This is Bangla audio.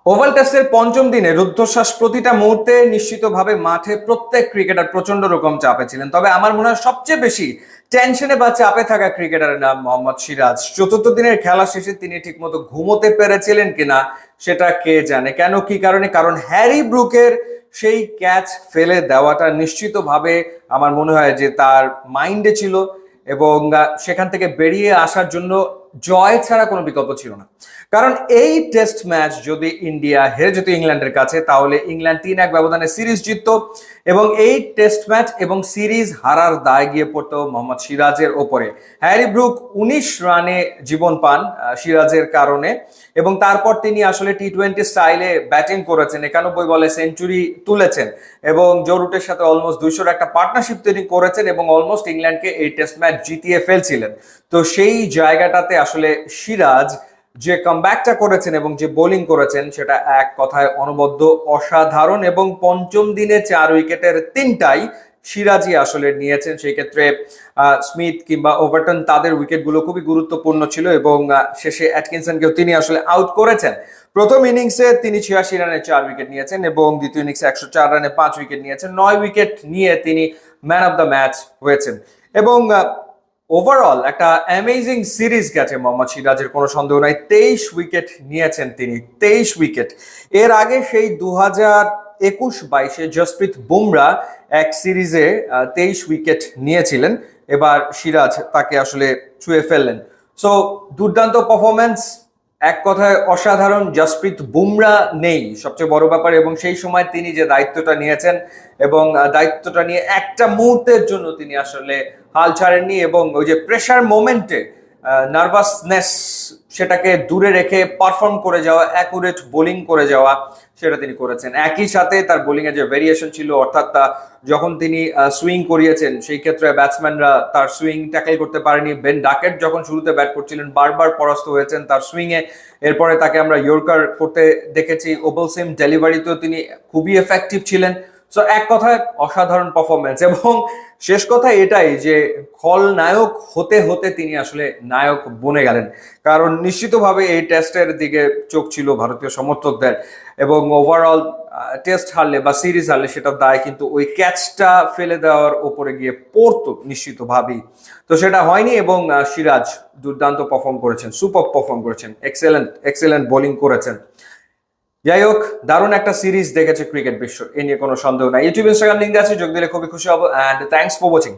ওভাল টেস্টের পঞ্চম দিনে রুদ্ধশ্বাস প্রতিটা মুহূর্তে নিশ্চিতভাবে মাঠে প্রত্যেক ক্রিকেটার প্রচন্ড রকম চাপে ছিলেন। তবে আমার মনে হয় সবচেয়ে বেশি টেনশনে বা চাপে থাকা ক্রিকেটারের নাম মোহাম্মদ সিরাজ। চতুর্থ দিনের খেলা শেষে তিনি ঠিকমতো ঘুমোতে পেরেছিলেন কিনা সেটা কে জানে। কেন, কি কারণে? কারণ হ্যারি ব্রুকের সেই ক্যাচ ফেলে দেওয়াটা নিশ্চিতভাবে আমার মনে হয় যে তার মাইন্ডে ছিল, এবং সেখান থেকে বেরিয়ে আসার জন্য জয় ছাড়া কোনো বিকল্প ছিল না। কারণ এই টেস্ট ম্যাচ যদি ইন্ডিয়া হেরে যেত ইংল্যান্ডের কাছে, তাহলে ইংল্যান্ড 3-1 ব্যবধানে সিরিজ জিতত, এবং এই টেস্ট ম্যাচ এবং সিরিজ হারার দায় গিয়ে পড়তো মোহাম্মদ সিরাজের ওপরে। হ্যারি ব্রুক 19 রানে জীবন পান সিরাজের কারণে, এবং তারপর তিনি আসলে টি-20 স্টাইলে ব্যাটিং করেছেন, 91 বলে সেঞ্চুরি তুলেছেন, এবং জো রুটের সাথে অলমোস্ট 200-র একটা পার্টনারশিপ তিনি করেছেন, এবং অলমোস্ট ইংল্যান্ডকে এই টেস্ট ম্যাচ জিতিয়ে ফেলছিলেন। তো সেই জায়গাটাতে আসলে সিরাজ যে কামব্যাকটা করেছেন এবং যে বোলিং করেছেন সেটা এক কথায় অনবদ্য অসাধারণ, এবং পঞ্চম দিনে 4 উইকেটের 3টাই সিরাজই আসলে নিয়েছেন। সেই ক্ষেত্রে স্মিথ কিংবা ওভারটন তাদের উইকেটগুলো খুবই গুরুত্বপূর্ণ ছিল, এবং শেষে অ্যাটকিনসনকেও তিনি আসলে আউট করেছেন। প্রথম ইনিংসে তিনি 86 রানে 4 উইকেট নিয়েছেন, এবং দ্বিতীয় ইনিংসে 104 রানে 5 উইকেট নিয়েছেন। 9 উইকেট নিয়ে তিনি ম্যান অফ দ্য ম্যাচ হয়েছেন, এবং ওভারঅল একটা অ্যামেজিং সিরিজ গেছে মোহাম্মদ সিরাজের, কোনো সন্দেহ নাই। 23 উইকেট নিয়েছেন তিনি, 23 উইকেট। এর আগে সেই 2021-22-এ জসপ্রীত বুমরা এক সিরিজে 23 উইকেট নিয়েছিলেন। এবার সিরাজ তাকে আসলে ছুঁয়ে ফেললেন। সো দুর্দান্ত পারফরমেন্স, এক কথায় অসাধারণ। জসপ্রীত বুমরা নেই, সবচেয়ে বড় ব্যাপার, এবং সেই সময় তিনি যে দায়িত্বটা নিয়েছেন, এবং দায়িত্বটা নিয়ে একটা মুহূর্তের জন্য তিনি আসলে হাল ছাড়েননি, এবং ওই যে প্রেশার মোমেন্টে নার্ভাসনেস সেটাকে দূরে রেখে পারফর্ম করে যাওয়া, অ্যাকুরেট বোলিং করে যাওয়া, সেটা তিনি করেছেন। একই সাথে তার বোলিং এর যে ভেরিয়েশন ছিল, অর্থাৎ যখন তিনি সুইং করিয়েছেন সেই ক্ষেত্রে ব্যাটসম্যানরা তার সুইং ট্যাকেল করতে পারেনি। বেন ডাকেট যখন শুরুতে ব্যাট করছিলেন বারবার পরাস্ত হয়েছেন তার সুইং এ। এরপরে তাকে আমরা ইয়র্কার করতে দেখেছি, ওভাল সিম ডেলিভারিতেও তিনি খুবই এফেক্টিভ ছিলেন। সো এক কথায় অসাধারণ পারফরমেন্স, এবং শেষ কথা এটাই যে খলনায়ক হতে হতে তিনি আসলে নায়ক বনে গেলেন। কারণ নিশ্চিতভাবে এই টেস্টের দিকে চোখ ছিল ভারতীয় সমর্থকদের, এবং ওভারঅল টেস্ট হারলে বা সিরিজ হারলে সেটার দায় কিন্তু ওই ক্যাচটা ফেলে দেওয়ার ওপরে গিয়ে পড়তো নিশ্চিতভাবেই। তো সেটা হয়নি, এবং সিরাজ দুর্দান্ত পারফর্ম করেছেন, সুপার পারফর্ম করেছেন, এক্সেলেন্ট এক্সেলেন্ট বোলিং করেছেন। যাই হোক, দারুণ একটা সিরিজ দেখেছে ক্রিকেট বিশ্ব, এ নিয়ে কোনো সন্দেহ নাই। ইউটিউব ইনস্টাগ্রাম লিঙ্ক আছে, যোগ দিলে খুবই খুশি হবো। And thanks for watching.